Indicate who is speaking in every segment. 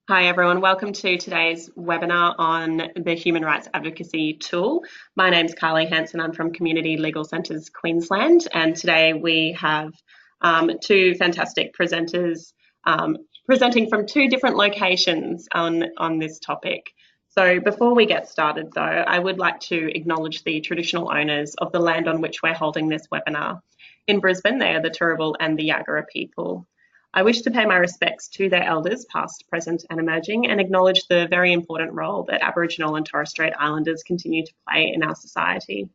Speaker 1: Hi everyone, welcome to today's webinar on the Human Rights Advocacy tool. My name's Carly Hanson, I'm from Community Legal Centres Queensland, and today we have two fantastic presenters presenting from two different locations on this topic. So before we get started though, I would like to acknowledge the traditional owners of the land on which we're holding this webinar. In Brisbane, they are the Turrbal and the Yagara people. I wish to pay my respects to their elders, past, present and emerging, and acknowledge the very important role that Aboriginal and Torres Strait Islanders continue to play in our society.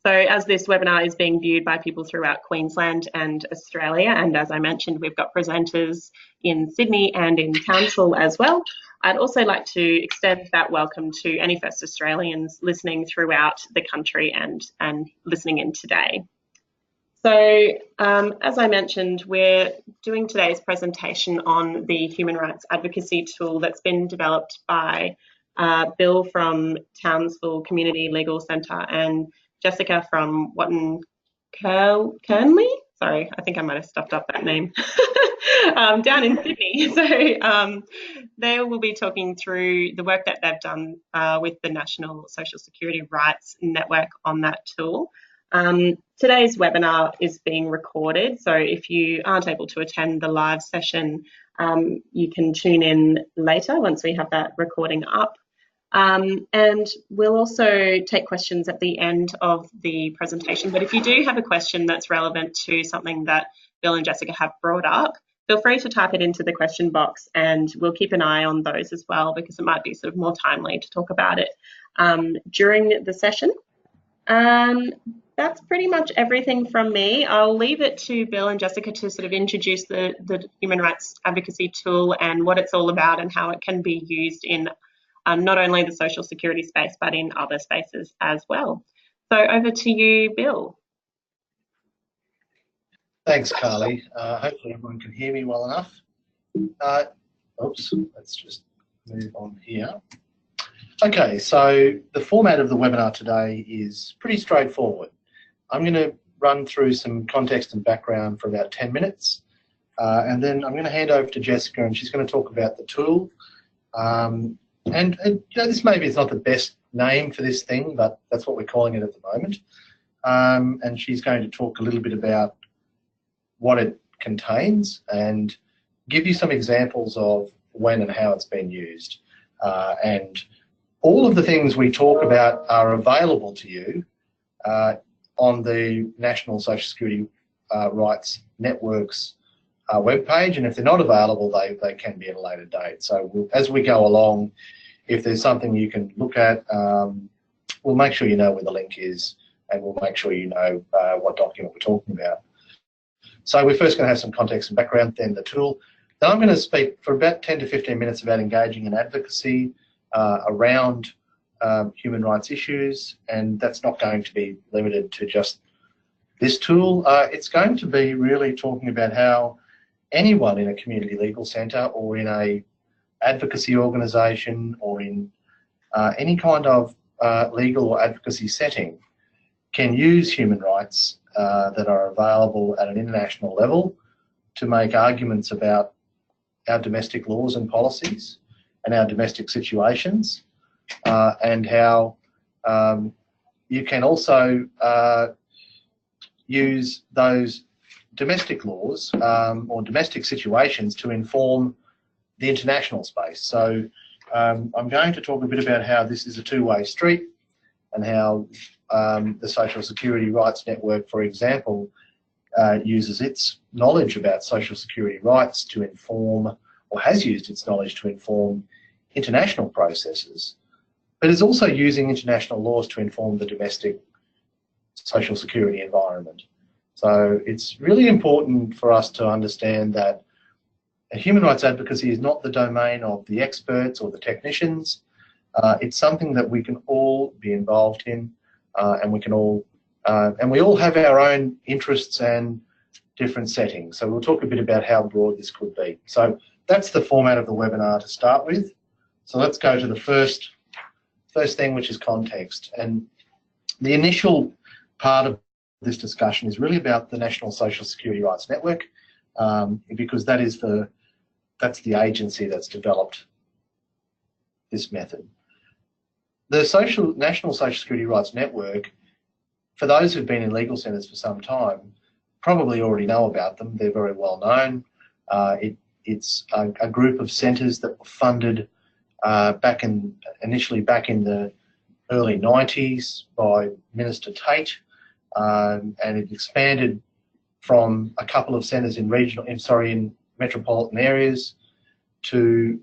Speaker 1: So as this webinar is being viewed by people throughout Queensland and Australia, and as I mentioned, we've got presenters in Sydney and in Townsville as well, I'd also like to extend that welcome to any First Australians listening throughout the country and listening in today. So, as I mentioned, we're doing today's presentation on the Human Rights Advocacy tool that's been developed by Bill from Townsville Community Legal Centre and Jessica from Watton Kernley. Sorry, I think I might have stuffed up that name. Down in Sydney. So they will be talking through the work that they've done with the National Social Security Rights Network on that tool. Today's webinar is being recorded, so if you aren't able to attend the live session, you can tune in later once we have that recording up. And we'll also take questions at the end of the presentation, but if you do have a question that's relevant to something that Bill and Jessica have brought up, feel free to type it into the question box and we'll keep an eye on those as well, because it might be sort of more timely to talk about it during the session. That's pretty much everything from me. I'll leave it to Bill and Jessica to sort of introduce the Human Rights Advocacy tool and what it's all about and how it can be used in not only the social security space, but in other spaces as well. So over to you, Bill.
Speaker 2: Thanks, Carly. Hopefully everyone can hear me well enough. Oops, let's just move on here. Okay, so the format of the webinar today is pretty straightforward. I'm going to run through some context and background for about 10 minutes, and then I'm going to hand over to Jessica, and she's going to talk about the tool. And you know, this maybe is not the best name for this thing, but that's what we're calling it at the moment. And she's going to talk a little bit about what it contains and give you some examples of when and how it's been used. And all of the things we talk about are available to you on the National Social Security Rights Network's webpage, and if they're not available, they can be at a later date. So as we go along, if there's something you can look at, we'll make sure you know where the link is, and we'll make sure you know what document we're talking about. So we're first going to have some context and background, then the tool. Then I'm going to speak for about 10 to 15 minutes about engaging in advocacy around human rights issues, and that's not going to be limited to just this tool. It's going to be really talking about how anyone in a community legal centre or in a advocacy organisation or in any kind of legal or advocacy setting can use human rights that are available at an international level to make arguments about our domestic laws and policies and our domestic situations, and how you can also use those domestic laws or domestic situations to inform the international space. So I'm going to talk a bit about how this is a two-way street and how the Social Security Rights Network, for example, uses its knowledge about social security rights to inform, or has used its knowledge to inform, international processes, but is also using international laws to inform the domestic social security environment. So it's really important for us to understand that human rights advocacy is not the domain of the experts or the technicians. It's something that we can all be involved in, and we can all, and we all have our own interests and different settings. So we'll talk a bit about how broad this could be. So that's the format of the webinar to start with. So let's go to the first thing, which is context. And the initial part of this discussion is really about the National Social Security Rights Network, because that's the agency that's developed this method. The National Social Security Rights Network, for those who've been in legal centres for some time, probably already know about them. They're very well known. It's a group of centres that were funded initially back in the early 90s by Minister Tate, and it expanded from a couple of centres in metropolitan areas to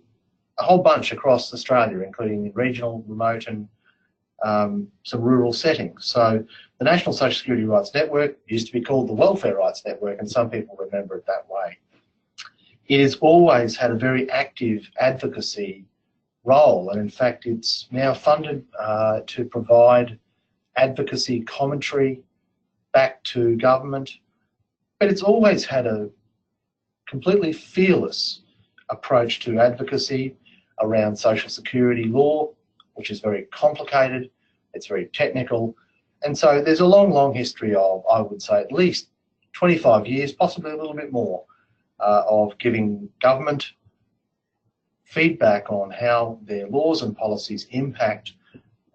Speaker 2: a whole bunch across Australia, including in regional, remote and some rural settings. So the National Social Security Rights Network used to be called the Welfare Rights Network, and some people remember it that way. It has always had a very active advocacy role, and in fact it's now funded to provide advocacy commentary back to government, but it's always had a completely fearless approach to advocacy around social security law, which is very complicated, it's very technical, and so there's a long history of, I would say, at least 25 years, possibly a little bit more, of giving government feedback on how their laws and policies impact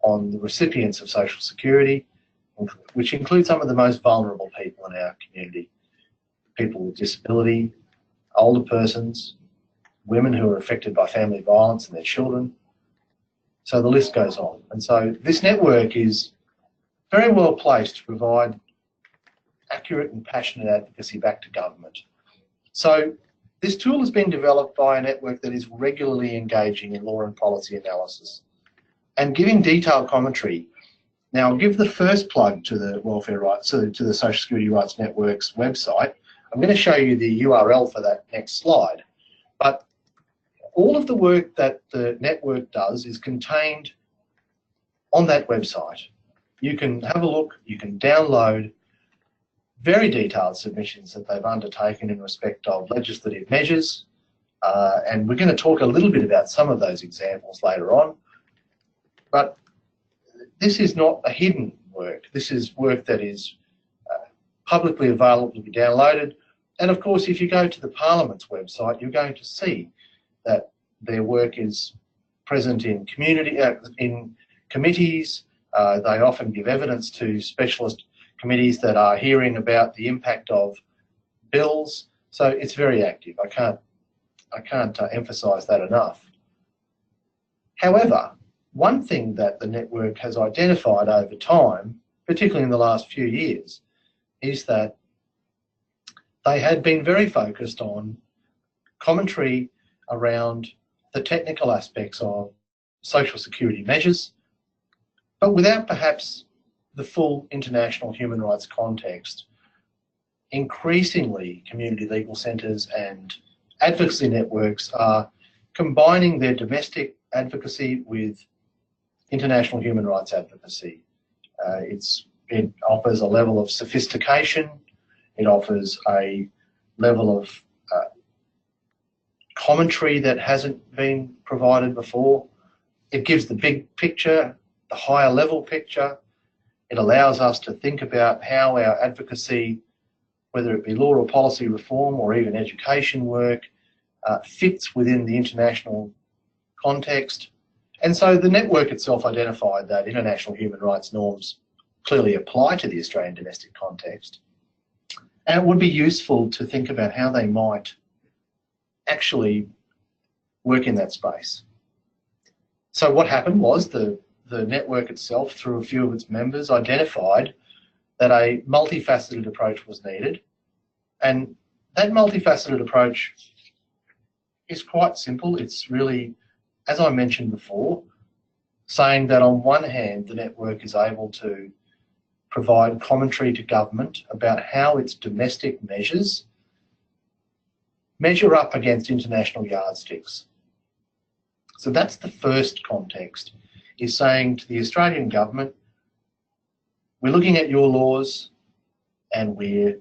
Speaker 2: on the recipients of social security, which include some of the most vulnerable people in our community. People with disability, older persons, women who are affected by family violence and their children. So the list goes on. And so this network is very well placed to provide accurate and passionate advocacy back to government. So this tool has been developed by a network that is regularly engaging in law and policy analysis and giving detailed commentary. Now, I'll give the first plug to the Welfare Rights, to the Social Security Rights Network's website. I'm going to show you the URL for that next slide. But all of the work that the network does is contained on that website. You can have a look, you can download very detailed submissions that they've undertaken in respect of legislative measures, and we're going to talk a little bit about some of those examples later on. But this is not a hidden work. This is work that is publicly available to be downloaded. And of course, if you go to the Parliament's website, you're going to see that their work is present in committees. They often give evidence to specialist committees that are hearing about the impact of bills. So it's very active. I can't emphasise that enough. However, one thing that the network has identified over time, particularly in the last few years, is that they had been very focused on commentary around the technical aspects of social security measures, but without perhaps the full international human rights context. Increasingly, community legal centres and advocacy networks are combining their domestic advocacy with international human rights advocacy. It offers a level of sophistication, it offers a level of commentary that hasn't been provided before. It gives the big picture, the higher level picture. It allows us to think about how our advocacy, whether it be law or policy reform or even education work, fits within the international context. And so the network itself identified that international human rights norms clearly apply to the Australian domestic context. And it would be useful to think about how they might actually work in that space. So what happened was the network itself, through a few of its members, identified that a multifaceted approach was needed. And that multifaceted approach is quite simple. It's really, as I mentioned before, saying that on one hand, the network is able to provide commentary to government about how its domestic measures measure up against international yardsticks. So that's the first context, is saying to the Australian government, we're looking at your laws and we're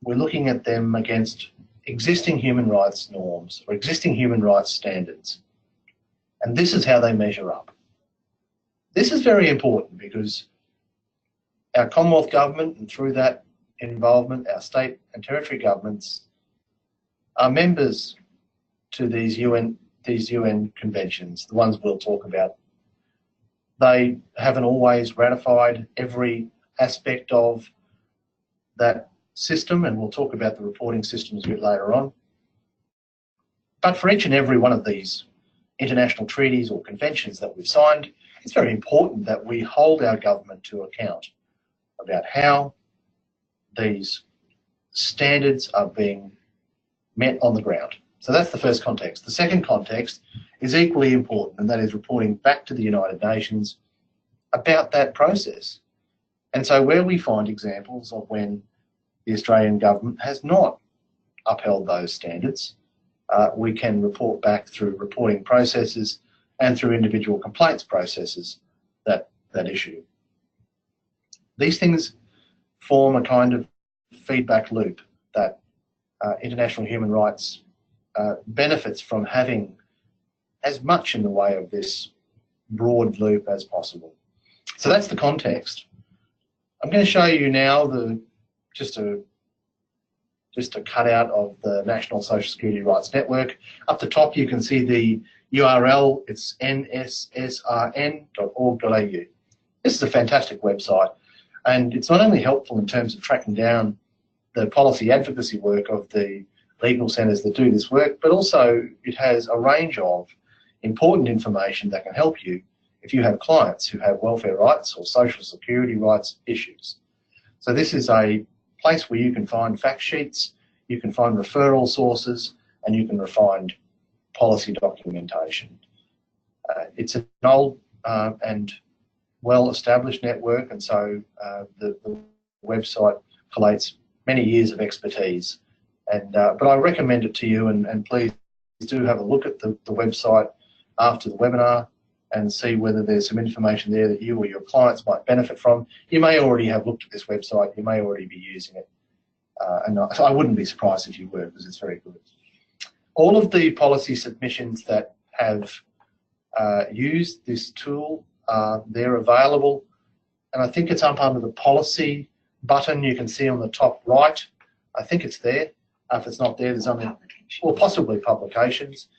Speaker 2: looking at them against existing human rights norms or existing human rights standards. And this is how they measure up. This is very important because our Commonwealth government, and through that involvement, our state and territory governments, are members to these UN these UN conventions, the ones we'll talk about, they haven't always ratified every aspect of that system, and we'll talk about the reporting systems a bit later on. But for each and every one of these international treaties or conventions that we've signed, it's very important that we hold our government to account about how these standards are being met on the ground. So that's the first context. The second context is equally important, and that is reporting back to the United Nations about that process. And so where we find examples of when the Australian government has not upheld those standards, we can report back through reporting processes and through individual complaints processes that issue. These things form a kind of feedback loop that international human rights benefits from having as much in the way of this broad loop as possible. So that's the context. I'm going to show you now just a cutout of the National Social Security Rights Network. Up the top you can see the URL, it's nssrn.org.au. This is a fantastic website, and it's not only helpful in terms of tracking down the policy advocacy work of the legal centres that do this work, but also it has a range of important information that can help you if you have clients who have welfare rights or social security rights issues. So this is a place where you can find fact sheets, you can find referral sources, and you can find policy documentation. It's an old and well-established network, and so the website collates many years of expertise. And but I recommend it to you, and please do have a look at the website after the webinar and see whether there's some information there that you or your clients might benefit from. You may already have looked at this website, you may already be using it, and I wouldn't be surprised if you were, because it's very good. All of the policy submissions that have used this tool, they're available, and I think it's up under the policy button you can see on the top right. I think it's there. If it's not there, there's something, or possibly publications.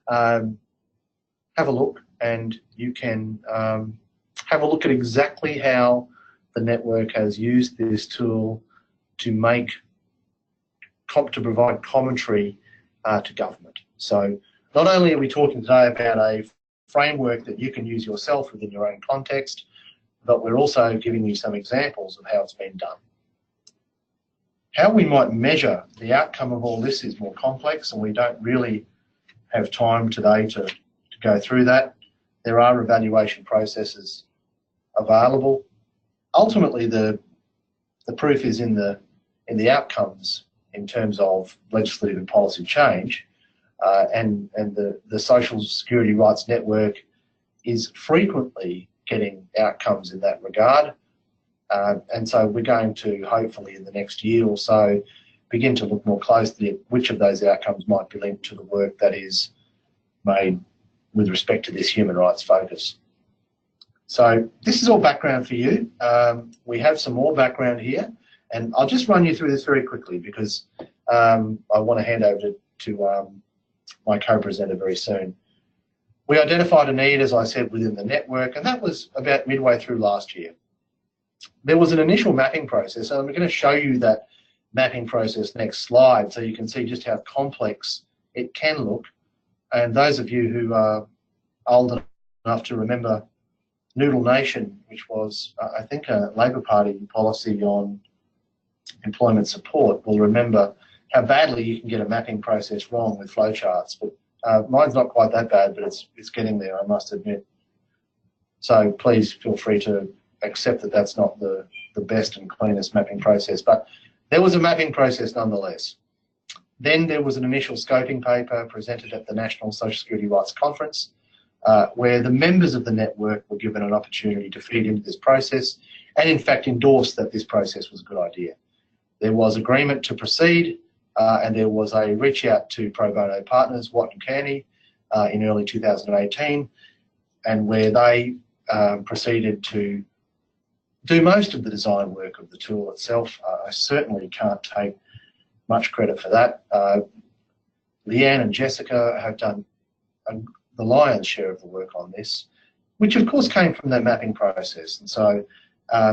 Speaker 2: Have a look, and you can have a look at exactly how the network has used this tool to provide commentary to government. So not only are we talking today about a framework that you can use yourself within your own context, but we're also giving you some examples of how it's been done. How we might measure the outcome of all this is more complex, and we don't really have time today to go through that. There are evaluation processes available. Ultimately, the proof is in the outcomes in terms of legislative and policy change, and the Social Security Rights Network is frequently getting outcomes in that regard. And so we're going to, hopefully in the next year or so, begin to look more closely at which of those outcomes might be linked to the work that is made with respect to this human rights focus. So this is all background for you. We have some more background here, and I'll just run you through this very quickly because I want to hand over to my co-presenter very soon. We identified a need, as I said, within the network, and that was about midway through last year. There was an initial mapping process, and I'm going to show you that mapping process next slide so you can see just how complex it can look. And those of you who are old enough to remember Noodle Nation, which was, I think, a Labor Party policy on employment support, will remember how badly you can get a mapping process wrong with flowcharts. But mine's not quite that bad, but it's getting there, I must admit. So please feel free to accept that that's not the best and cleanest mapping process, but there was a mapping process nonetheless. Then there was an initial scoping paper presented at the National Social Security Rights Conference, where the members of the network were given an opportunity to feed into this process and in fact endorsed that this process was a good idea. There was agreement to proceed, and there was a reach out to pro bono partners, Watt and Kearney, in early 2018, and where they proceeded to do most of the design work of the tool itself. I certainly can't take much credit for that. Leanne and Jessica have done the lion's share of the work on this, which of course came from that mapping process. And so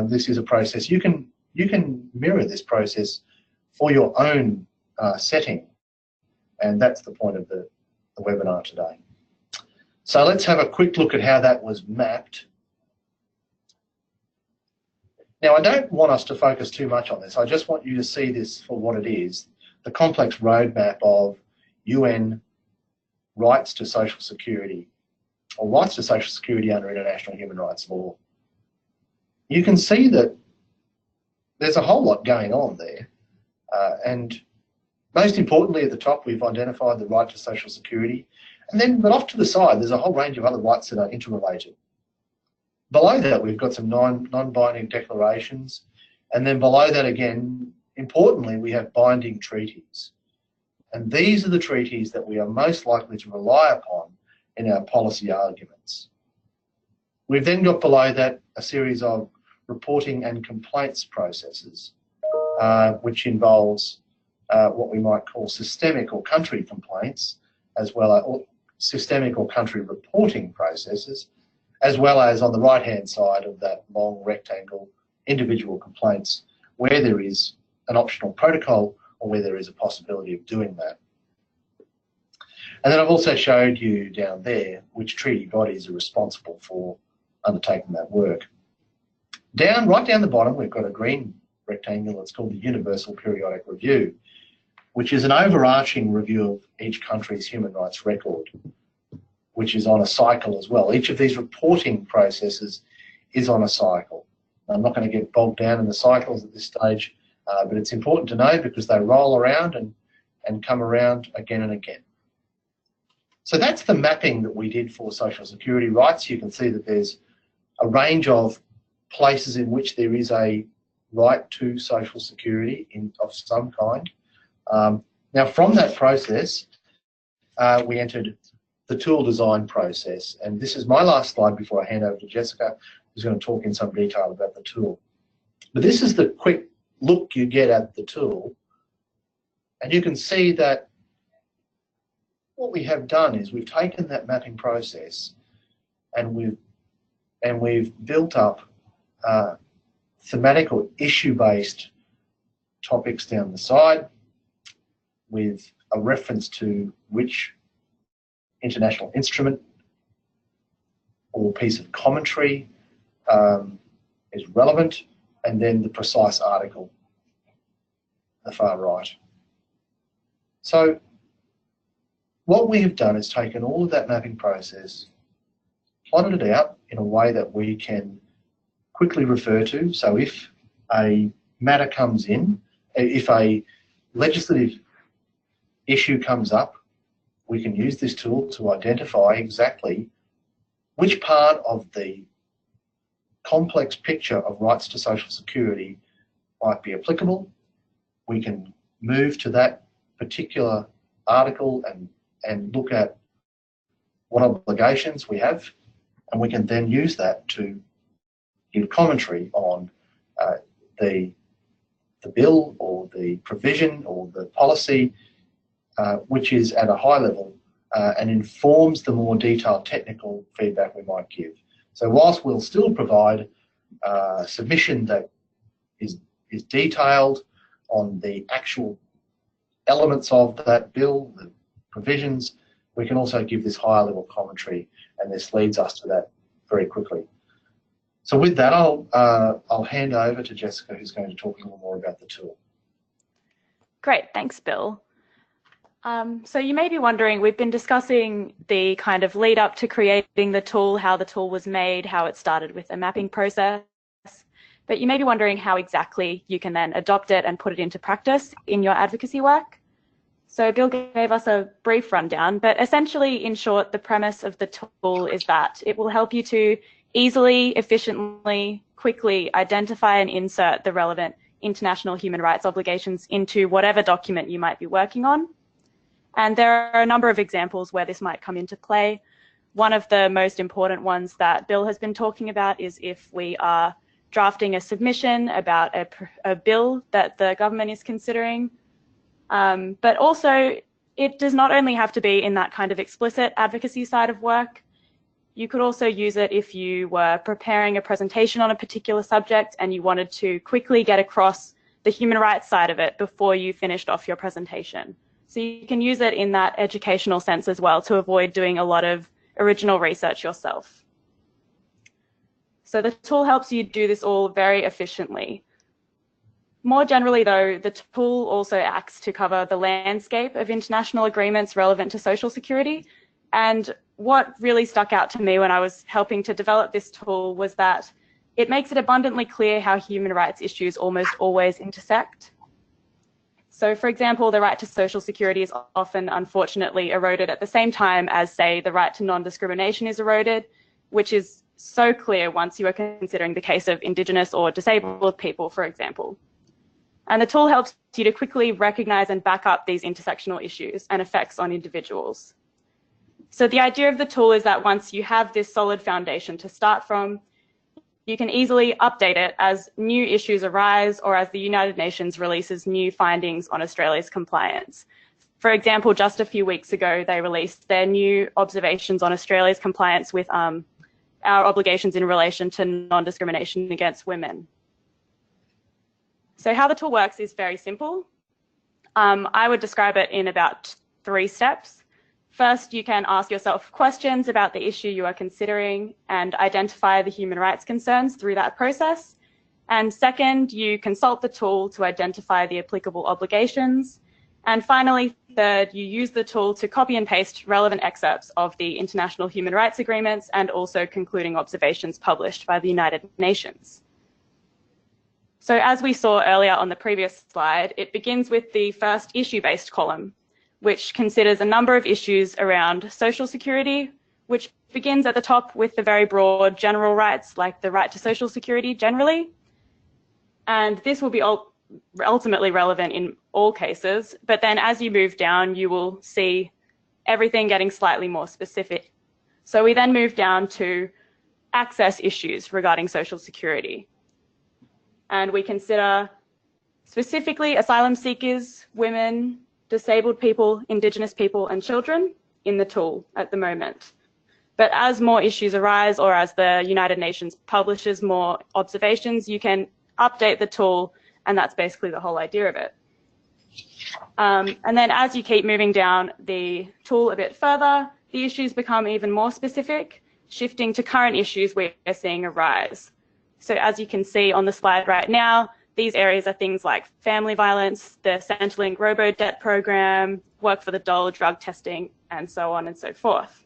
Speaker 2: this is a process you can mirror this process for your own setting, and that's the point of the webinar today. So let's have a quick look at how that was mapped. Now, I don't want us to focus too much on this. I just want you to see this for what it is, the complex roadmap of UN rights to social security, or rights to social security under international human rights law. You can see that there's a whole lot going on there. And most importantly, at the top, we've identified the right to social security. And then, but off to the side, there's a whole range of other rights that are interrelated. Below that, we've got some non-binding declarations. And then below that again, importantly, we have binding treaties. And these are the treaties that we are most likely to rely upon in our policy arguments. We've then got below that a series of reporting and complaints processes, which involves what we might call systemic or country complaints, as well as systemic or country reporting processes, as well as on the right-hand side of that long rectangle, individual complaints, where there is an optional protocol or where there is a possibility of doing that. And then I've also showed you down there which treaty bodies are responsible for undertaking that work. Right down the bottom, we've got a green rectangle. It's called the Universal Periodic Review, which is an overarching review of each country's human rights record, which is on a cycle as well. Each of these reporting processes is on a cycle. I'm not going to get bogged down in the cycles at this stage, but it's important to know because they roll around and come around again and again. So that's the mapping that we did for social security rights. You can see that there's a range of places in which there is a right to social security of some kind. Now, from that process, we entered the tool design process. And this is my last slide before I hand over to Jessica, who's going to talk in some detail about the tool. But this is the quick look you get at the tool. And you can see that what we have done is we've taken that mapping process and we've built up thematic or issue-based topics down the side with a reference to which international instrument or piece of commentary is relevant, and then the precise article, the far right. So what we have done is taken all of that mapping process, plotted it out in a way that we can quickly refer to. So if a matter comes in, if a legislative issue comes up, we can use this tool to identify exactly which part of the complex picture of rights to social security might be applicable. We can move to that particular article and look at what obligations we have, and we can then use that to give commentary on the bill or the provision or the policy, which is at a high level and informs the more detailed technical feedback we might give. So whilst we'll still provide submission that is detailed on the actual elements of that bill, the provisions, we can also give this higher level commentary, and this leads us to that very quickly. So with that, I'll hand over to Jessica, who's going to talk a little more about the tool.
Speaker 3: Great, thanks, Bill. So you may be wondering, we've been discussing the kind of lead up to creating the tool, how the tool was made, how it started with a mapping process, but you may be wondering how exactly you can then adopt it and put it into practice in your advocacy work. So Bill gave us a brief rundown, but essentially, in short, the premise of the tool is that it will help you to easily, efficiently, quickly identify and insert the relevant international human rights obligations into whatever document you might be working on. And there are a number of examples where this might come into play. One of the most important ones that Bill has been talking about is if we are drafting a submission about a bill that the government is considering. But also it does not only have to be in that kind of explicit advocacy side of work. You could also use it if you were preparing a presentation on a particular subject and you wanted to quickly get across the human rights side of it before you finished off your presentation. So you can use it in that educational sense as well to avoid doing a lot of original research yourself. So the tool helps you do this all very efficiently. More generally though, the tool also acts to cover the landscape of international agreements relevant to social security. And what really stuck out to me when I was helping to develop this tool was that it makes it abundantly clear how human rights issues almost always intersect. So for example, the right to social security is often unfortunately eroded at the same time as, say, the right to non-discrimination is eroded, which is so clear once you are considering the case of Indigenous or disabled people, for example. And the tool helps you to quickly recognize and back up these intersectional issues and effects on individuals. So the idea of the tool is that once you have this solid foundation to start from, you can easily update it as new issues arise or as the United Nations releases new findings on Australia's compliance. For example, just a few weeks ago, they released their new observations on Australia's compliance with our obligations in relation to non-discrimination against women. So how the tool works is very simple. I would describe it in about 3 steps. First, you can ask yourself questions about the issue you are considering and identify the human rights concerns through that process. And second, you consult the tool to identify the applicable obligations. And finally, third, you use the tool to copy and paste relevant excerpts of the international human rights agreements and also concluding observations published by the United Nations. So as we saw earlier on the previous slide, it begins with the first issue-based column, which considers a number of issues around social security, which begins at the top with the very broad general rights, like the right to social security generally. And this will be ultimately relevant in all cases, but then as you move down, you will see everything getting slightly more specific. So we then move down to access issues regarding social security. And we consider specifically asylum seekers, women, disabled people, Indigenous people, and children in the tool at the moment. But as more issues arise or as the United Nations publishes more observations, you can update the tool, and that's basically the whole idea of it. And then as you keep moving down the tool a bit further, the issues become even more specific, shifting to current issues we're seeing arise. So as you can see on the slide right now, these areas are things like family violence, the Centrelink robo-debt program, work for the dole, drug testing, and so on and so forth.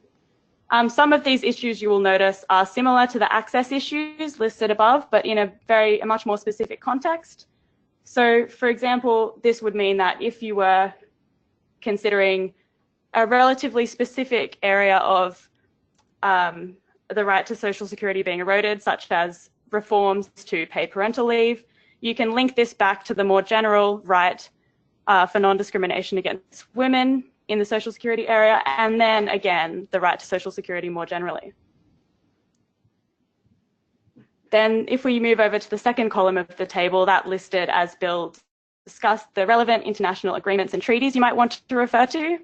Speaker 3: Some of these issues you will notice are similar to the access issues listed above, but in a much more specific context. So for example, this would mean that if you were considering a relatively specific area of the right to social security being eroded, such as reforms to paid parental leave, you can link this back to the more general right for non-discrimination against women in the social security area, and then again, the right to social security more generally. Then if we move over to the second column of the table, that listed as Bill discussed the relevant international agreements and treaties you might want to refer to.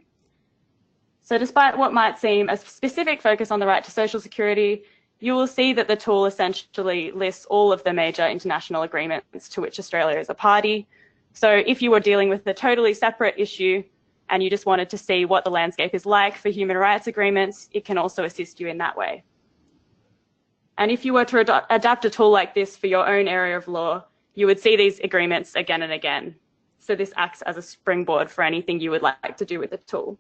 Speaker 3: So despite what might seem a specific focus on the right to social security, you will see that the tool essentially lists all of the major international agreements to which Australia is a party. So if you were dealing with a totally separate issue and you just wanted to see what the landscape is like for human rights agreements, it can also assist you in that way. And if you were to adapt a tool like this for your own area of law, you would see these agreements again and again. So this acts as a springboard for anything you would like to do with the tool.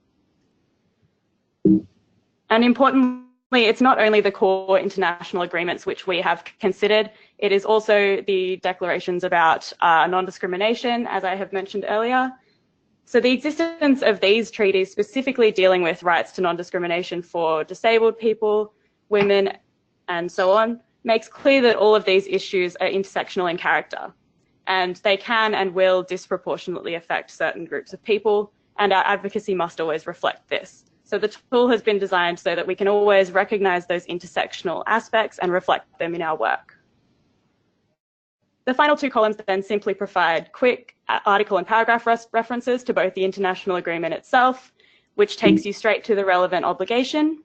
Speaker 3: And importantly, it's not only the core international agreements which we have considered, it is also the declarations about non-discrimination, as I have mentioned earlier. So the existence of these treaties specifically dealing with rights to non-discrimination for disabled people, women, and so on, makes clear that all of these issues are intersectional in character, and they can and will disproportionately affect certain groups of people, and our advocacy must always reflect this. So the tool has been designed so that we can always recognize those intersectional aspects and reflect them in our work. The final 2 columns then simply provide quick article and paragraph references to both the international agreement itself which takes you straight to the relevant obligation,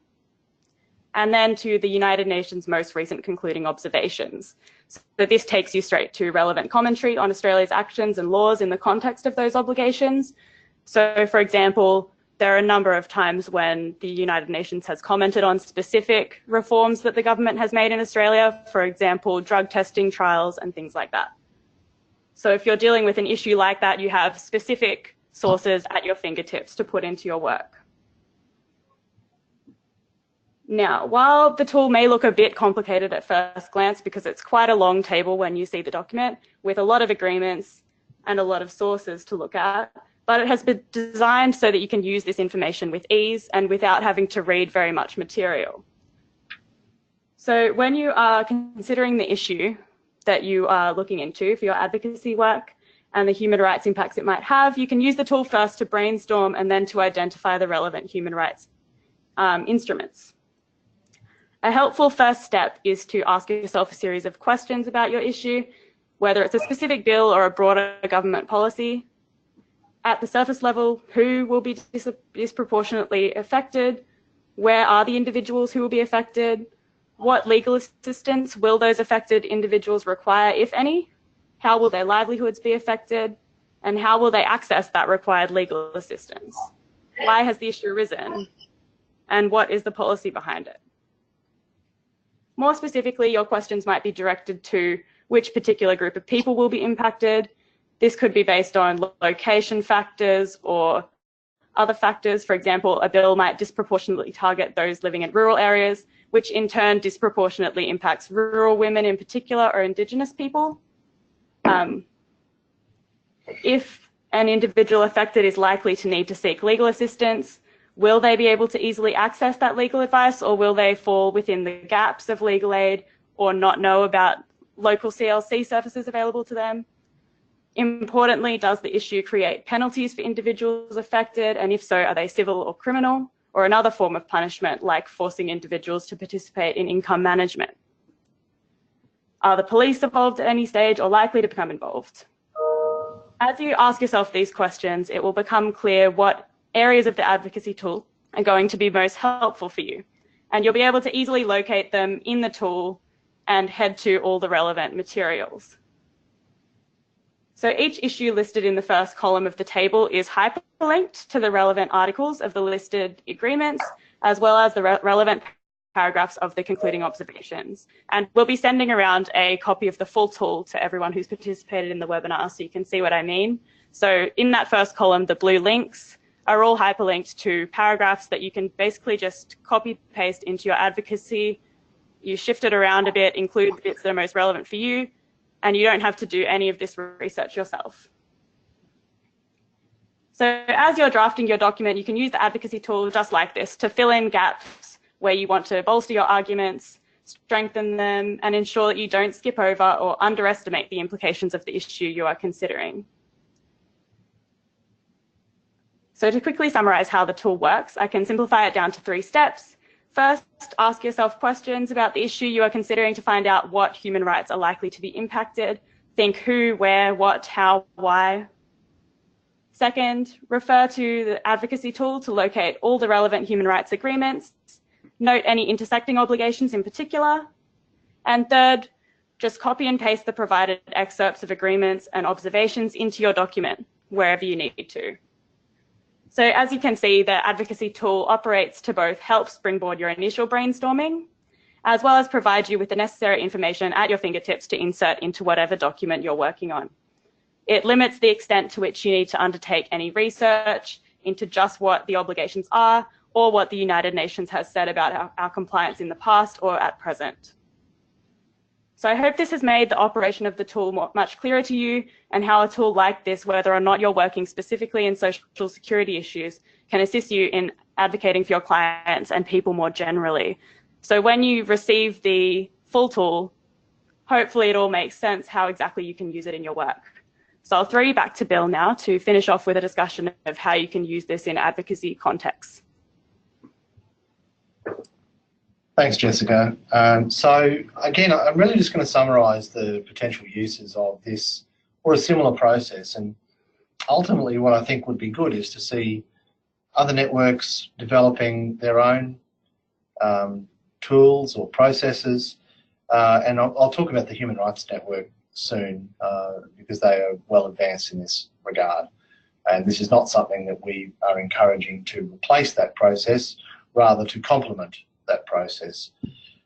Speaker 3: and then to the United Nations most recent concluding observations. So this takes you straight to relevant commentary on Australia's actions and laws in the context of those obligations. So, for example, there are a number of times when the United Nations has commented on specific reforms that the government has made in Australia, for example, drug testing trials and things like that. So if you're dealing with an issue like that, you have specific sources at your fingertips to put into your work. Now, while the tool may look a bit complicated at first glance because it's quite a long table when you see the document with a lot of agreements and a lot of sources to look at, but it has been designed so that you can use this information with ease and without having to read very much material. So when you are considering the issue that you are looking into for your advocacy work and the human rights impacts it might have, you can use the tool first to brainstorm and then to identify the relevant human rights instruments. A helpful first step is to ask yourself a series of questions about your issue, whether it's a specific bill or a broader government policy. At the surface level, who will be disproportionately affected? Where are the individuals who will be affected? What legal assistance will those affected individuals require, if any? How will their livelihoods be affected? And how will they access that required legal assistance? Why has the issue arisen? And what is the policy behind it? More specifically, your questions might be directed to which particular group of people will be impacted. This could be based on location factors or other factors. For example, a bill might disproportionately target those living in rural areas, which in turn disproportionately impacts rural women in particular or Indigenous people. If an individual affected is likely to need to seek legal assistance, will they be able to easily access that legal advice, or will they fall within the gaps of legal aid or not know about local CLC services available to them? Importantly, does the issue create penalties for individuals affected? And if so, are they civil or criminal, or another form of punishment like forcing individuals to participate in income management? Are the police involved at any stage or likely to become involved? As you ask yourself these questions, it will become clear what areas of the advocacy tool are going to be most helpful for you. And you'll be able to easily locate them in the tool and head to all the relevant materials. So each issue listed in the first column of the table is hyperlinked to the relevant articles of the listed agreements, as well as the relevant paragraphs of the concluding observations. And we'll be sending around a copy of the full tool to everyone who's participated in the webinar so you can see what I mean. So in that first column, the blue links are all hyperlinked to paragraphs that you can basically just copy paste into your advocacy. You shift it around a bit, include the bits that are most relevant for you, and you don't have to do any of this research yourself. So as you're drafting your document, you can use the advocacy tool just like this to fill in gaps where you want to bolster your arguments, strengthen them, and ensure that you don't skip over or underestimate the implications of the issue you are considering. So to quickly summarize how the tool works, I can simplify it down to 3 steps. First, ask yourself questions about the issue you are considering to find out what human rights are likely to be impacted. Think who, where, what, how, why. Second, refer to the advocacy tool to locate all the relevant human rights agreements. Note any intersecting obligations in particular. And third, just copy and paste the provided excerpts of agreements and observations into your document, wherever you need to. So as you can see, the advocacy tool operates to both help springboard your initial brainstorming, as well as provide you with the necessary information at your fingertips to insert into whatever document you're working on. It limits the extent to which you need to undertake any research into just what the obligations are or what the United Nations has said about our compliance in the past or at present. So I hope this has made the operation of the tool much clearer to you, and how a tool like this, whether or not you're working specifically in social security issues, can assist you in advocating for your clients and people more generally. So when you receive the full tool, hopefully it all makes sense how exactly you can use it in your work. So I'll throw you back to Bill now to finish off with a discussion of how you can use this in advocacy contexts.
Speaker 2: Thanks, Jessica. So again, I'm really just going to summarise the potential uses of this or a similar process. And ultimately what I think would be good is to see other networks developing their own tools or processes, and I'll talk about the Human Rights Network soon because they are well advanced in this regard. And this is not something that we are encouraging to replace that process, rather to complement that process.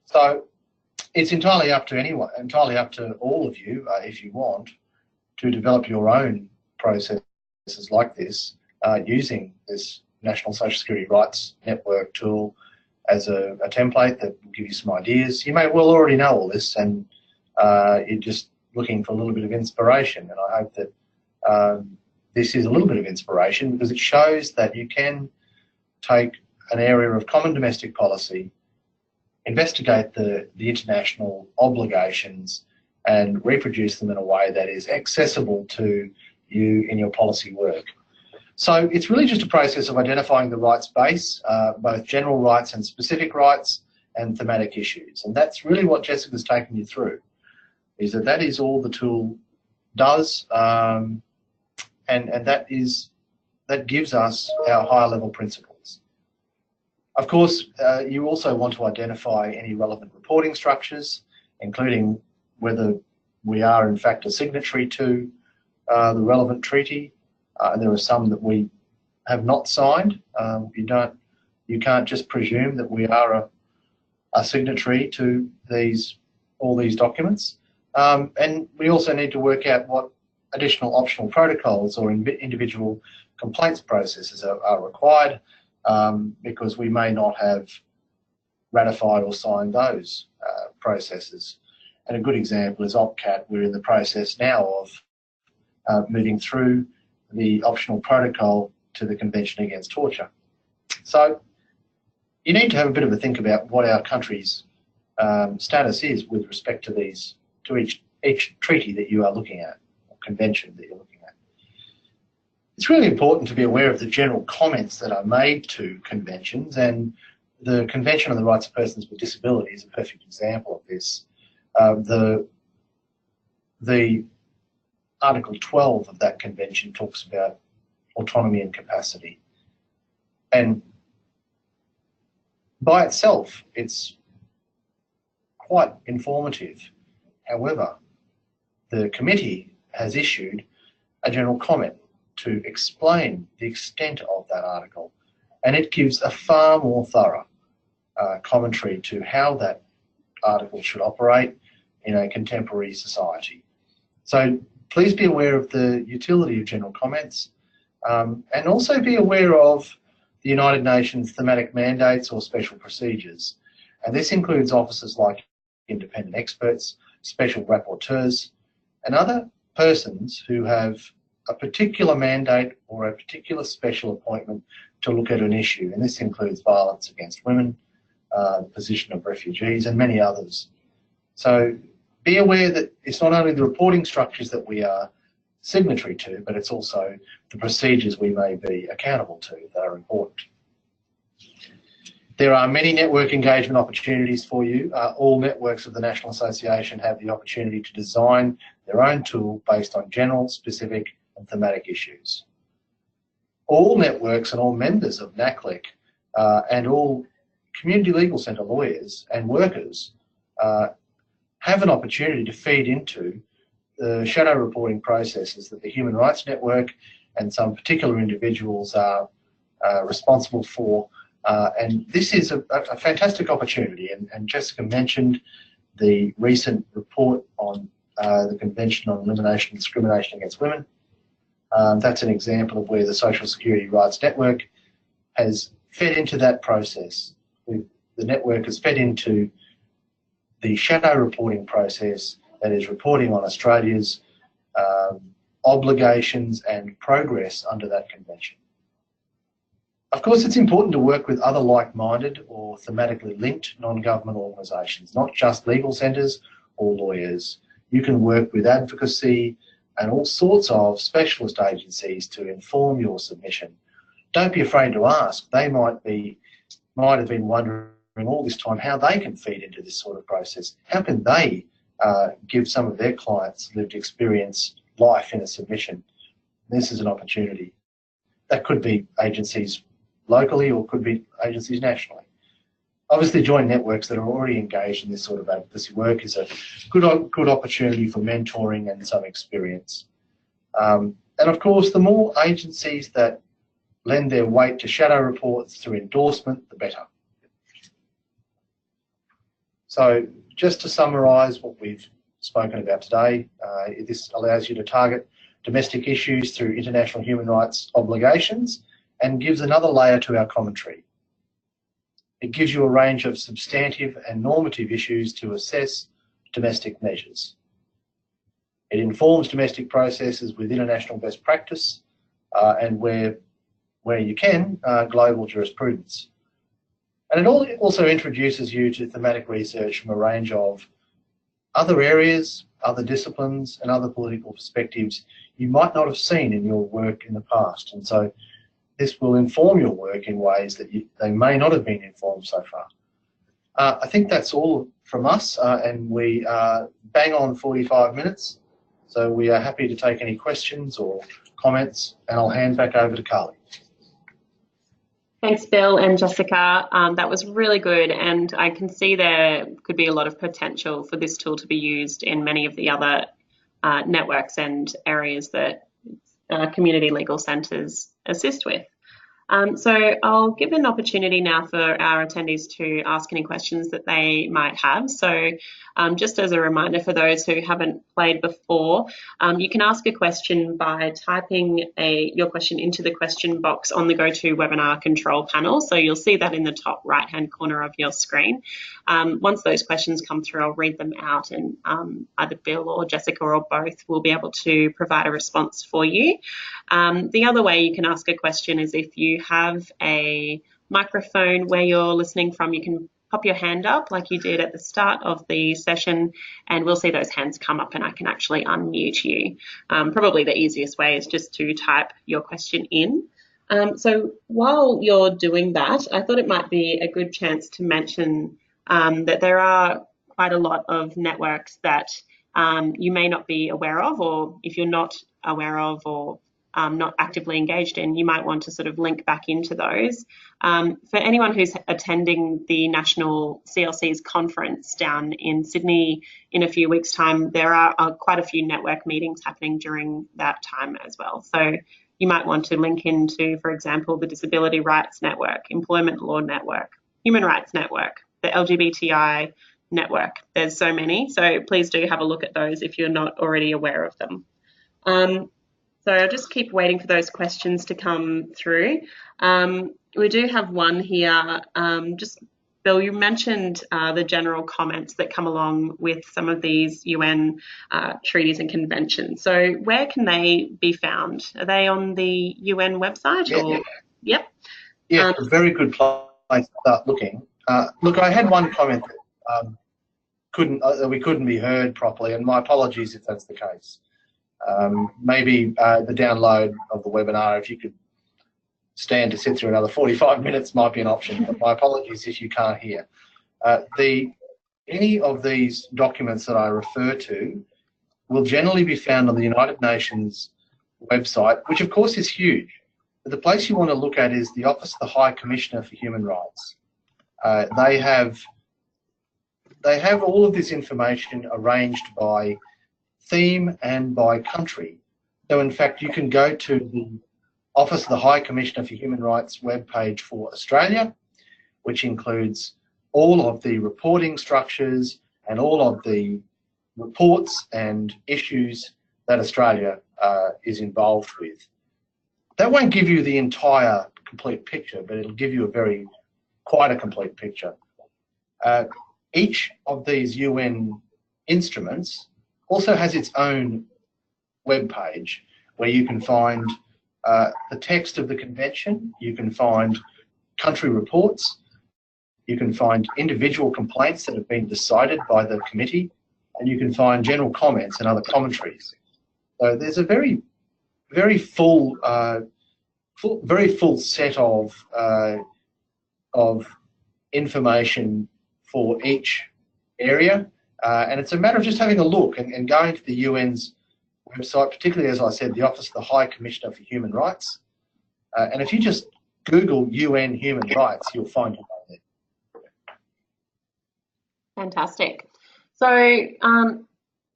Speaker 2: So it's entirely up to anyone, entirely up to all of you, if you want, to develop your own processes like this using this National Social Security Rights Network tool as a template that will give you some ideas. You may well already know all this, and you're just looking for a little bit of inspiration. And I hope that this is a little bit of inspiration, because it shows that you can take an area of common domestic policy, investigate the international obligations, and reproduce them in a way that is accessible to you in your policy work. So it's really just a process of identifying the rights base, both general rights and specific rights, and thematic issues. And that's really what Jessica's taken you through, is that is all the tool does, and that gives us our higher level principles. Of course, you also want to identify any relevant reporting structures, including whether we are in fact a signatory to the relevant treaty. And there are some that we have not signed. You can't just presume that we are a signatory to all these documents. And we also need to work out what additional optional protocols or individual complaints processes are required, because we may not have ratified or signed those processes. And a good example is OPCAT. We're in the process now of moving through the optional protocol to the Convention Against Torture. So you need to have a bit of a think about what our country's status is with respect to each treaty that you are looking at, or convention that you're looking at. It's really important to be aware of the general comments that are made to conventions, and the Convention on the Rights of Persons with Disabilities is a perfect example of this. The Article 12 of that convention talks about autonomy and capacity. And by itself, it's quite informative. However, the committee has issued a general comment to explain the extent of that article, and it gives a far more thorough commentary to how that article should operate in a contemporary society. So please be aware of the utility of general comments, and also be aware of the United Nations thematic mandates or special procedures. And this includes officers like independent experts, special rapporteurs, and other persons who have a particular mandate or a particular special appointment to look at an issue. And this includes violence against women, the position of refugees, and many others. So be aware that it's not only the reporting structures that we are signatory to, but it's also the procedures we may be accountable to that are important. There are many network engagement opportunities for you. All networks of the National Association have the opportunity to design their own tool based on general, specific and thematic issues. All networks and all members of NACLEC and all community legal centre lawyers and workers have an opportunity to feed into the shadow reporting processes that the Human Rights Network and some particular individuals are responsible for. And this is a fantastic opportunity. And Jessica mentioned the recent report on the Convention on Elimination of Discrimination Against Women. That's an example of where the Social Security Rights Network has fed into that process. The network has fed into the shadow reporting process that is reporting on Australia's obligations and progress under that convention. Of course, it's important to work with other like-minded or thematically linked non-government organisations, not just legal centres or lawyers. You can work with Advocacy and all sorts of specialist agencies to inform your submission. Don't be afraid to ask. They might have been wondering all this time how they can feed into this sort of process. How can they give some of their clients lived experience life in a submission? This is an opportunity. That could be agencies locally or could be agencies nationally. Obviously, joint networks that are already engaged in this sort of advocacy work is a good opportunity for mentoring and some experience. And of course, the more agencies that lend their weight to shadow reports through endorsement, the better. So just to summarise what we've spoken about today, this allows you to target domestic issues through international human rights obligations and gives another layer to our commentary. It gives you a range of substantive and normative issues to assess domestic measures. It informs domestic processes with international best practice and where you can, global jurisprudence. And it also introduces you to thematic research from a range of other areas, other disciplines and other political perspectives you might not have seen in your work in the past. And so this will inform your work in ways that they may not have been informed so far. I think that's all from us, and we are bang on 45 minutes. So we are happy to take any questions or comments, and I'll hand back over to Carly.
Speaker 1: Thanks, Bill and Jessica. That was really good, and I can see there could be a lot of potential for this tool to be used in many of the other networks and areas that community legal centres assist with. So I'll give an opportunity now for our attendees to ask any questions that they might have. So just as a reminder for those who haven't played before, you can ask a question by typing your question into the question box on the GoToWebinar control panel. So you'll see that in the top right-hand corner of your screen. Once those questions come through, I'll read them out, and either Bill or Jessica or both will be able to provide a response for you. The other way you can ask a question is if you have a microphone where you're listening from, you can pop your hand up like you did at the start of the session, and we'll see those hands come up and I can actually unmute you. Probably the easiest way is just to type your question in. So while you're doing that, I thought it might be a good chance to mention that there are quite a lot of networks that you may not be aware of, or if you're not aware of or not actively engaged in, you might want to sort of link back into those. For anyone who's attending the National CLC's conference down in Sydney in a few weeks' time, there are quite a few network meetings happening during that time as well. So you might want to link into, for example, the Disability Rights Network, Employment Law Network, Human Rights Network, the LGBTI network. There's so many, so please do have a look at those if you're not already aware of them. So I'll just keep waiting for those questions to come through. We do have one here. Just Bill, you mentioned the general comments that come along with some of these UN treaties and conventions. So where can they be found? Are they on the UN website?
Speaker 2: Yeah,
Speaker 1: or? Yep.
Speaker 2: Yeah, a very good place to start looking. Look, I had one comment that we couldn't be heard properly, and my apologies if that's the case. Maybe the download of the webinar, if you could stand to sit through another 45 minutes might be an option, but my apologies if you can't hear. Any of these documents that I refer to will generally be found on the United Nations website, which of course is huge. But the place you want to look at is the Office of the High Commissioner for Human Rights. They have all of this information arranged by theme and by country. So in fact, you can go to the Office of the High Commissioner for Human Rights webpage for Australia, which includes all of the reporting structures and all of the reports and issues that Australia is involved with. That won't give you the entire complete picture, but it'll give you quite a complete picture. Each of these UN instruments also has its own web page where you can find the text of the convention, you can find country reports, you can find individual complaints that have been decided by the committee, and you can find general comments and other commentaries. So there's a very full set of information for each area. And it's a matter of just having a look and going to the UN's website, particularly, as I said, the Office of the High Commissioner for Human Rights. And if you just Google UN human rights, you'll find it there.
Speaker 1: Fantastic. So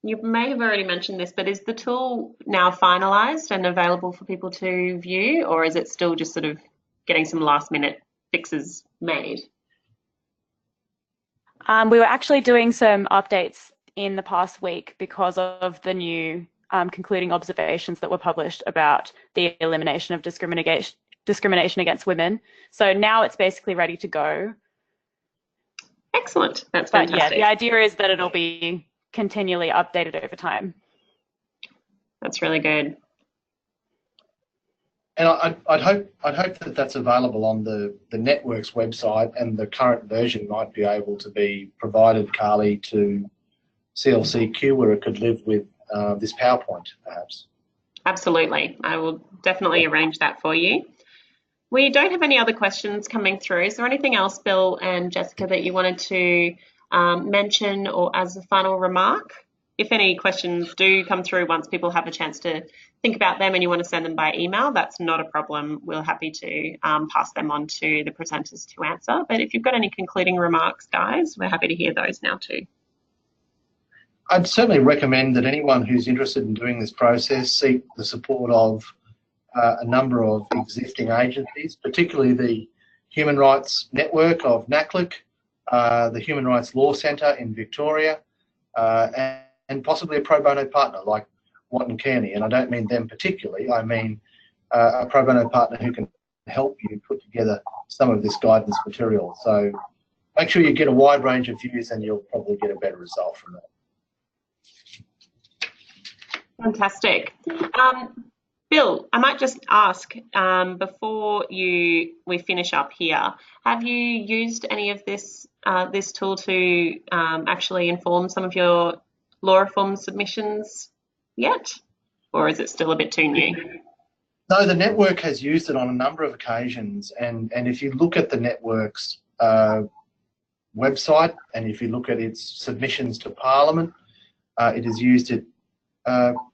Speaker 1: you may have already mentioned this, but is the tool now finalised and available for people to view, or is it still just sort of getting some last minute fixes made?
Speaker 3: We were actually doing some updates in the past week because of the new concluding observations that were published about the elimination of discrimination against women. So now it's basically ready to go.
Speaker 1: Excellent. That's
Speaker 3: But
Speaker 1: fantastic.
Speaker 3: yeah, the idea is that it'll be continually updated over time.
Speaker 1: That's really good.
Speaker 2: And I'd hope that that's available on the network's website, and the current version might be able to be provided, Carly, to CLCQ, where it could live with this PowerPoint, perhaps.
Speaker 1: Absolutely. I will definitely arrange that for you. We don't have any other questions coming through. Is there anything else, Bill and Jessica, that you wanted to mention or as a final remark? If any questions do come through once people have a chance to think about them and you want to send them by email, that's not a problem. We're happy to pass them on to the presenters to answer. But if you've got any concluding remarks, guys, we're happy to hear those now too.
Speaker 2: I'd certainly recommend that anyone who's interested in doing this process seek the support of a number of existing agencies, particularly the Human Rights Network of NACLIC, the Human Rights Law Centre in Victoria, and possibly a pro bono partner like Watt and Kearney. And I don't mean them particularly, I mean a pro bono partner who can help you put together some of this guidance material. So make sure you get a wide range of views and you'll probably get a better result from that.
Speaker 1: Fantastic. Bill, I might just ask before we finish up here, have you used any of this tool to actually inform some of your law reform submissions yet, or is it still a bit too new?
Speaker 2: No, the network has used it on a number of occasions, and if you look at the network's website and if you look at its submissions to Parliament, it has used it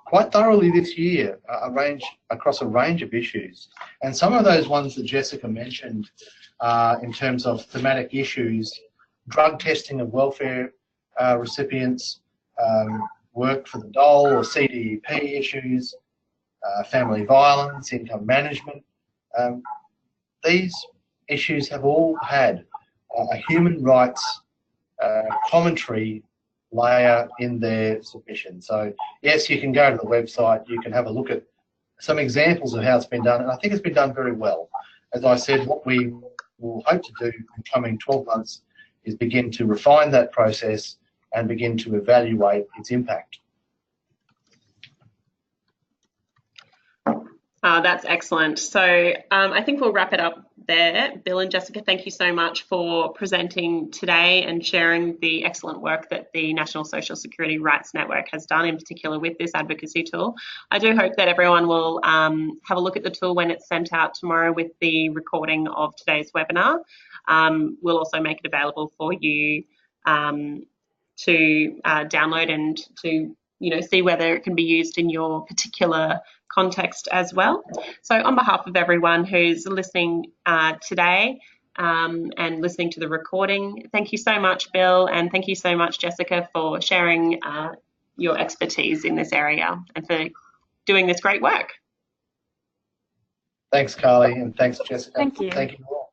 Speaker 2: quite thoroughly this year, across a range of issues. And some of those ones that Jessica mentioned in terms of thematic issues, drug testing of welfare recipients, work for the dole or CDEP issues, family violence, income management. These issues have all had a human rights commentary layer in their submission. So yes, you can go to the website, you can have a look at some examples of how it's been done, and I think it's been done very well. As I said, what we will hope to do in the coming 12 months is begin to refine that process and begin to evaluate its impact.
Speaker 1: That's excellent. So I think we'll wrap it up there. Bill and Jessica, thank you so much for presenting today and sharing the excellent work that the National Social Security Rights Network has done, in particular with this advocacy tool. I do hope that everyone will have a look at the tool when it's sent out tomorrow with the recording of today's webinar. We'll also make it available for you to download and to see whether it can be used in your particular context as well. So on behalf of everyone who's listening today and listening to the recording, thank you so much, Bill, and thank you so much, Jessica, for sharing your expertise in this area and for doing this great work.
Speaker 2: Thanks, Carly, and thanks, Jessica.
Speaker 3: Thank you.
Speaker 2: Thank you all.